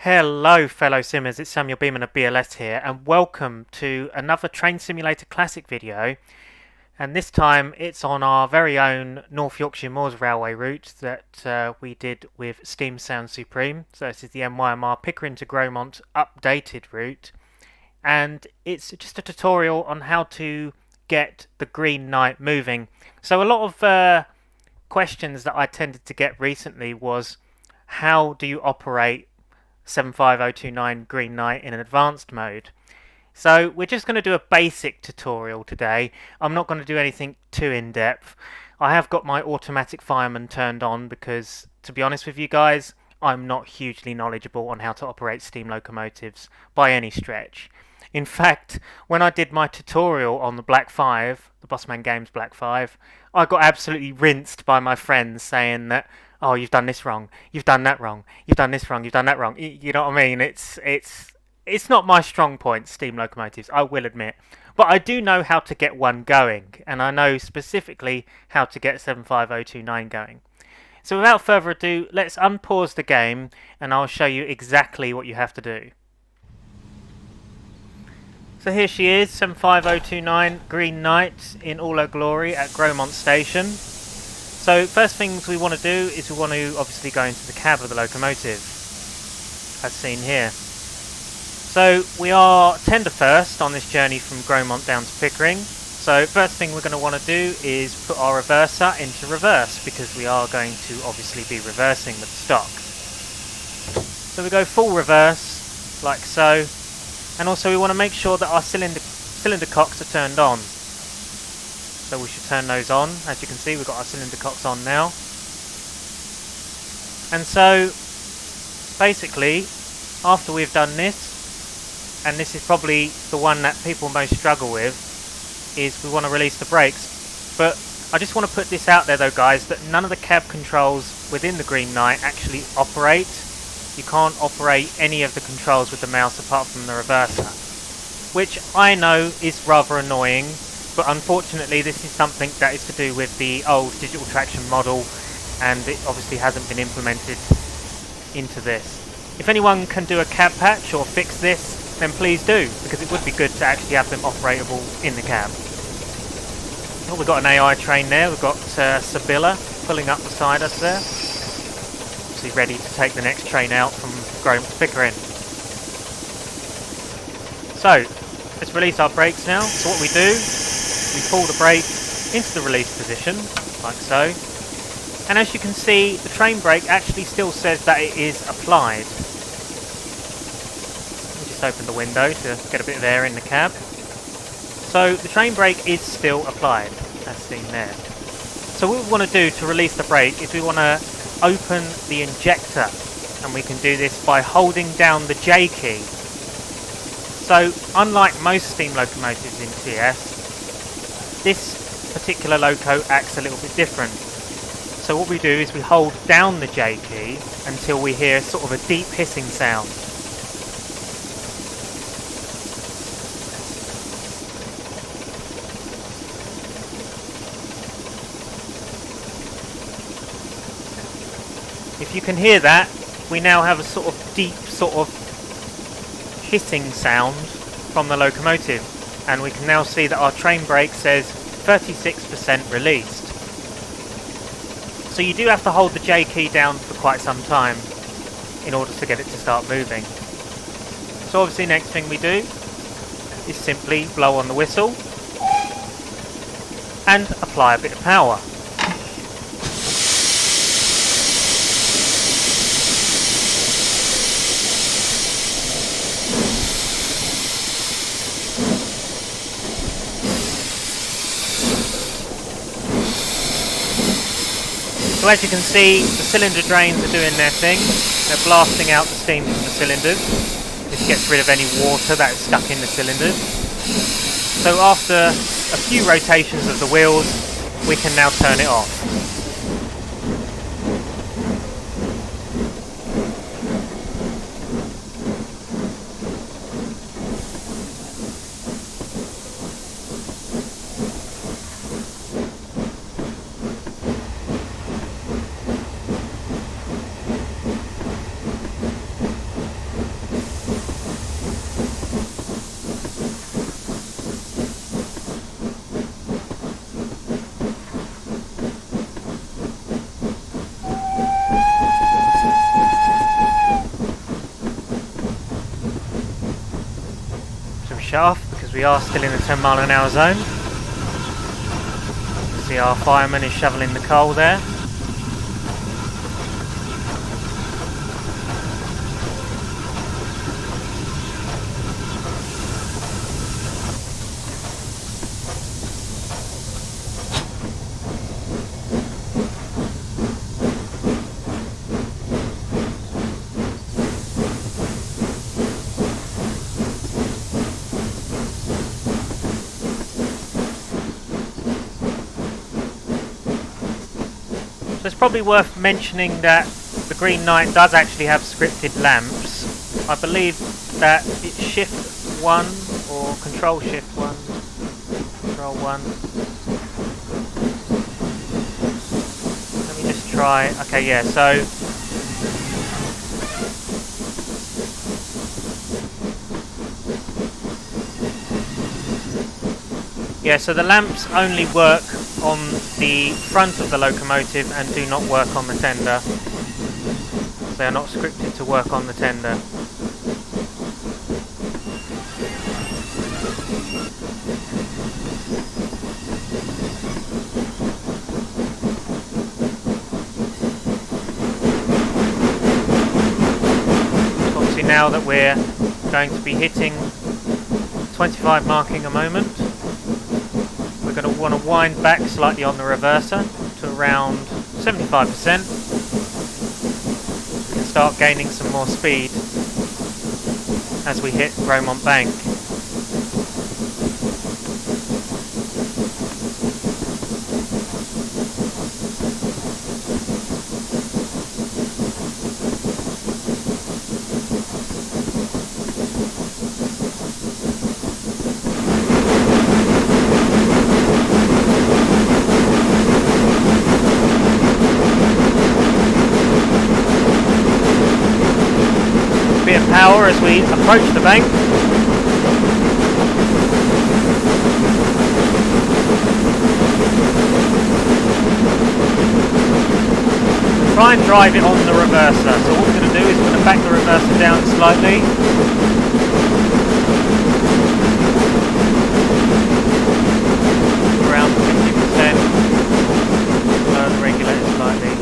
Hello fellow simmers, it's Samuel Beeman of BLS here and welcome to another Train Simulator Classic video, and this time it's on our very own North Yorkshire Moors Railway route that we did with Steam Sound Supreme. So this is the NYMR Pickering to Grosmont updated route, and it's just a tutorial on how to get the Green Knight moving. So a lot of questions that I tended to get recently was, how do you operate 75029 Green Knight in an advanced mode? So we're just going to do a basic tutorial today. I'm not going to do anything too in-depth. I have got my Automatic Fireman turned on because, to be honest with you guys, I'm not hugely knowledgeable on how to operate steam locomotives by any stretch. In fact, when I did my tutorial on the Black 5, the Bossman Games Black 5, I got absolutely rinsed by my friends saying that, oh, you've done this wrong, you've done that wrong, you've done this wrong, you've done that wrong. You know what I mean? It's not my strong point, steam locomotives, I will admit. But I do know how to get one going, and I know specifically how to get 75029 going. So without further ado, let's unpause the game, and I'll show you exactly what you have to do. So here she is, 75029 Green Knight in all her glory at Grosmont Station. So first things we want to do is we want to obviously go into the cab of the locomotive, as seen here. So we are tender first on this journey from Grosmont down to Pickering. So first thing we're going to want to do is put our reverser into reverse, because we are going to obviously be reversing with stock. So we go full reverse, like so. And also we want to make sure that our cylinder cocks are turned on. So we should turn those on. As you can see, we've got our cylinder cocks on now. And so basically, after we've done this, and this is probably the one that people most struggle with, is we want to release the brakes. But I just want to put this out there though, guys, that none of the cab controls within the Green Knight actually operate. You can't operate any of the controls with the mouse apart from the reverser, which I know is rather annoying, but unfortunately this is something that is to do with the old digital traction model, and it obviously hasn't been implemented into this. If anyone can do a cab patch or fix this, then please do, because it would be good to actually have them operable in the cab. Well, we've got an AI train there, we've got Sibylla pulling up beside us there, ready to take the next train out from Grosmont to Pickering. So let's release our brakes now. So what we do, we pull the brake into the release position, like so. And as you can see, the train brake actually still says that it is applied. Let me just open the window to get a bit of air in the cab. So the train brake is still applied, as seen there. So what we want to do to release the brake is we want to open the injector, and we can do this by holding down the J key. So unlike most steam locomotives in TS, this particular loco acts a little bit different. So what we do is we hold down the J key until we hear sort of a deep hissing sound. If you can hear that, we now have a sort of deep sort of hissing sound from the locomotive, and we can now see that our train brake says 36% released. So you do have to hold the J key down for quite some time in order to get it to start moving. So obviously next thing we do is simply blow on the whistle and apply a bit of power. So as you can see, the cylinder drains are doing their thing. They're blasting out the steam from the cylinders. This gets rid of any water that is stuck in the cylinders. So after a few rotations of the wheels, we can now turn it off. shut off because we are still in the 10 mile an hour zone. See, our fireman is shoveling the coal there. It's probably worth mentioning that the Green Knight does actually have scripted lamps. I believe that it's shift 1 or control shift 1. Control 1. Let me just try. Okay, yeah, so so the lamps only work on the front of the locomotive and do not work on the tender. They are not scripted to work on the tender. Obviously now that we're going to be hitting 25 marking a moment, we're going to want to wind back slightly on the reverser to around 75%. We can start gaining some more speed as we hit Grosmont Bank. Bit of power as we approach the bank. Try and drive it on the reverser. So what we're going to do is we're going to back the reverser down slightly. Around 50%. Lower the regulator slightly.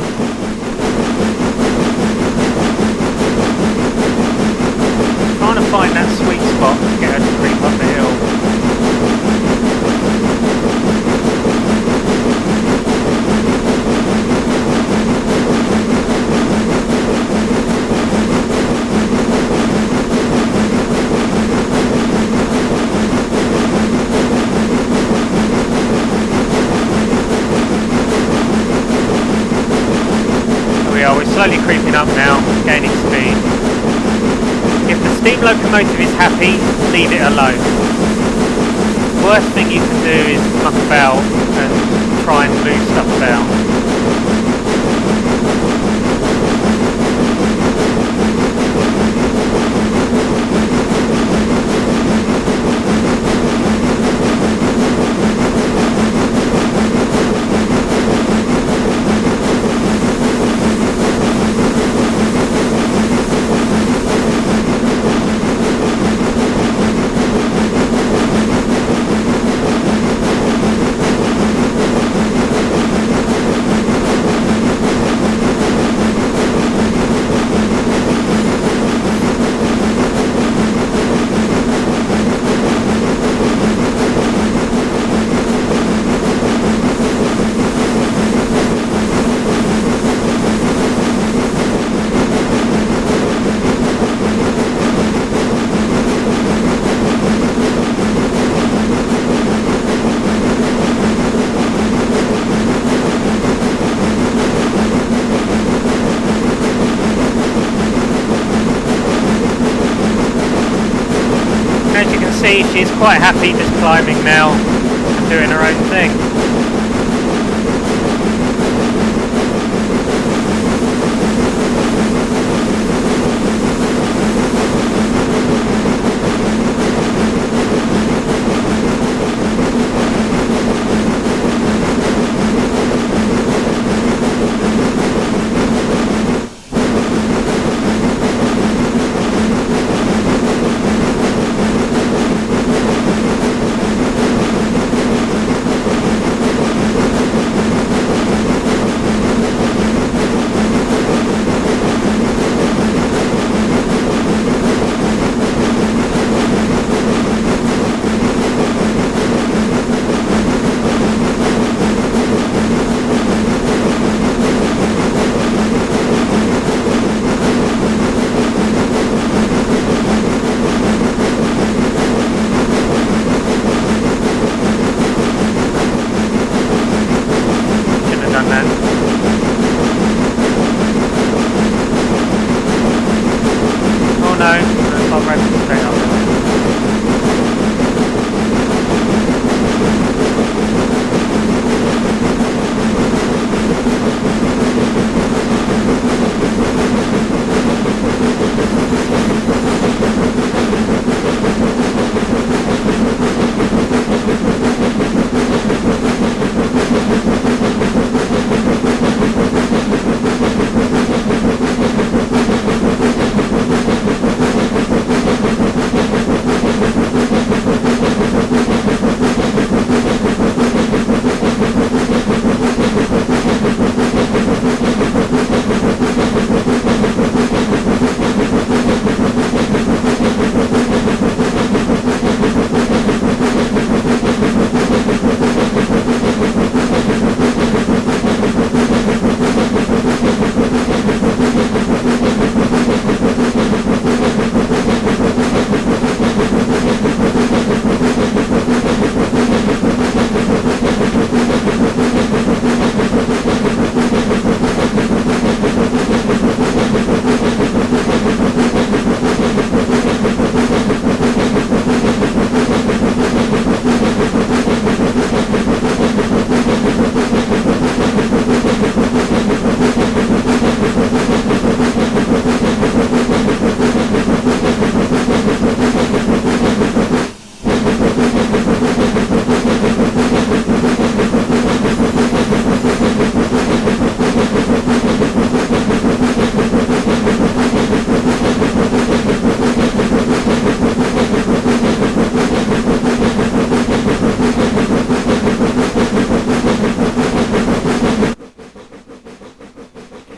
Trying to find that sweet spot to get her to creep up the hill. There we are, we're slowly creeping up now, gaining speed. If the steam locomotive is happy, leave it alone. Worst thing you can do is muck about and try and move stuff about. She's quite happy just climbing now and doing her own thing.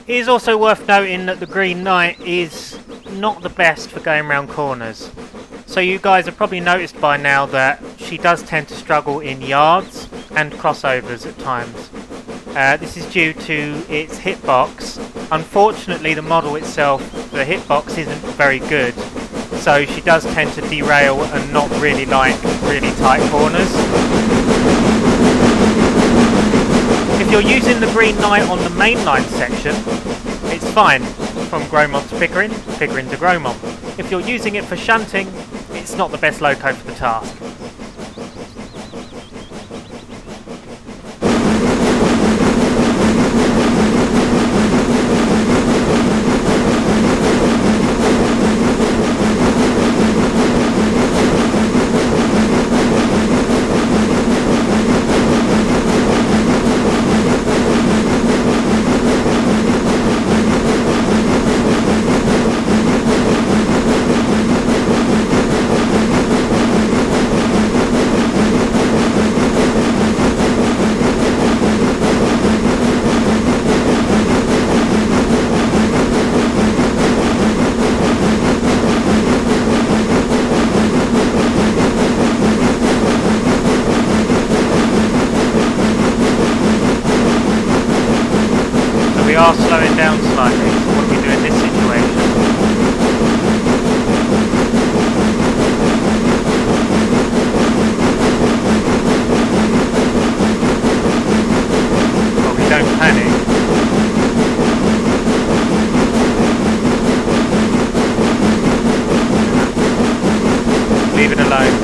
It is also worth noting that the Green Knight is not the best for going around corners. So you guys have probably noticed by now that she does tend to struggle in yards and crossovers at times. This is due to its hitbox. Unfortunately, the model itself, the hitbox isn't very good, so she does tend to derail and not really like really tight corners. If you're using the Green Knight on the mainline section, it's fine, from Grosmont to Pickering, Pickering to Grosmont. If you're using it for shunting, it's not the best loco for the task. We are slowing down slightly, so what do we do in this situation? Well, we don't panic. Leave it alone.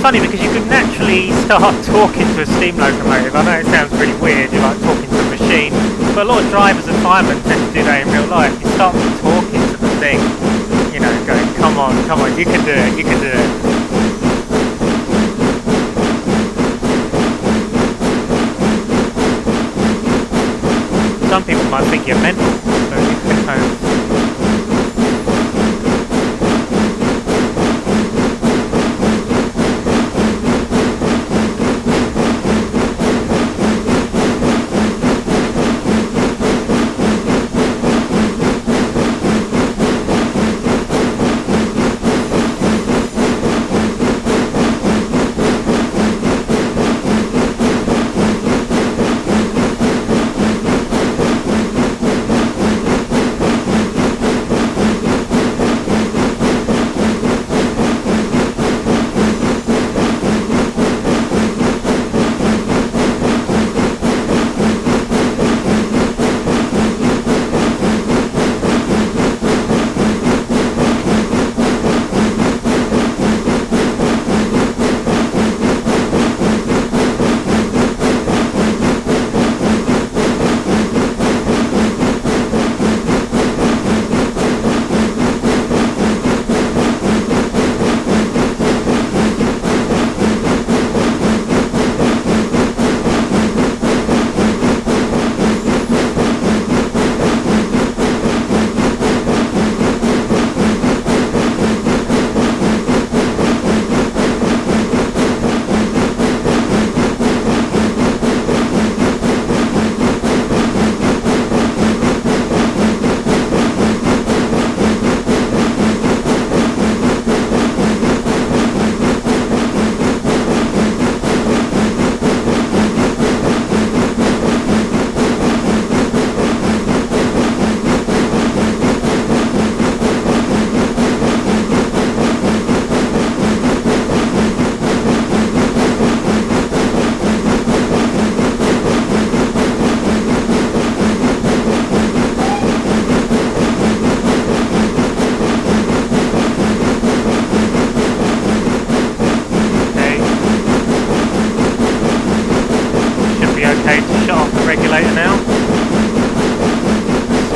Funny because you could naturally start talking to a steam locomotive. I know it sounds pretty weird, you're like talking to a machine, but a lot of drivers and firemen tend to do that in real life. You start talking to the thing, you know, going, come on, you can do it, you can do it. Some people might think you're mental, but you know.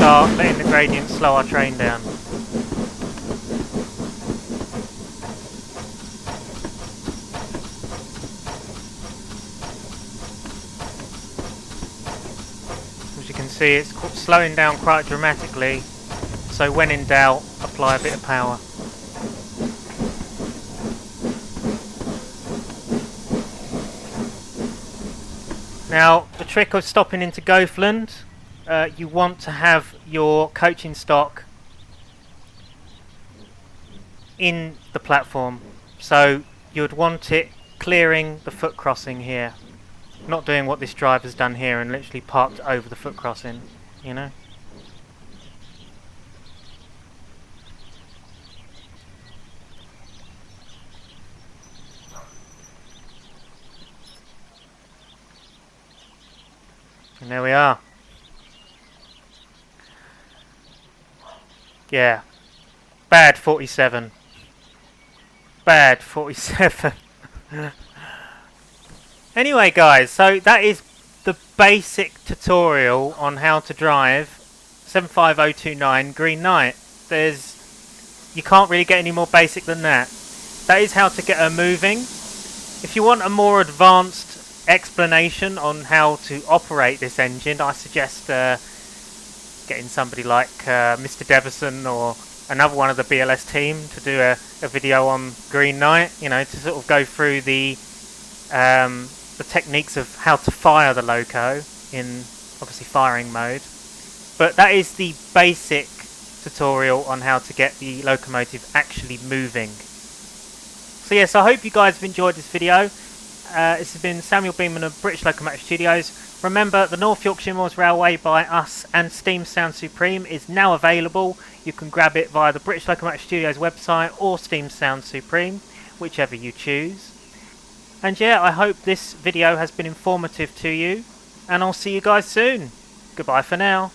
start letting the gradient slow our train down. As you can see, it's slowing down quite dramatically, so when in doubt, apply a bit of power. Now, the trick of stopping into Goathland, you want to have your coaching stock in the platform. So you'd want it clearing the foot crossing here. Not doing what this driver's done here and literally parked over the foot crossing, you know? And there we are. Yeah. Bad 47. Bad 47. Anyway guys, so that is the basic tutorial on how to drive 75029 Green Knight. You can't really get any more basic than that. That is how to get her moving. If you want a more advanced explanation on how to operate this engine, I suggest getting somebody like Mr. Devison or another one of the BLS team to do a video on Green Knight, you know, to sort of go through the techniques of how to fire the loco in obviously firing mode. But that is the basic tutorial on how to get the locomotive actually moving. So yes, I hope you guys have enjoyed this video. This has been Samuel Beeman of British Locomotive Studios. Remember, the North Yorkshire Moors Railway by us and Steam Sound Supreme is now available. You can grab it via the British Locomotive Studios website or Steam Sound Supreme, whichever you choose. And yeah, I hope this video has been informative to you, and I'll see you guys soon. Goodbye for now.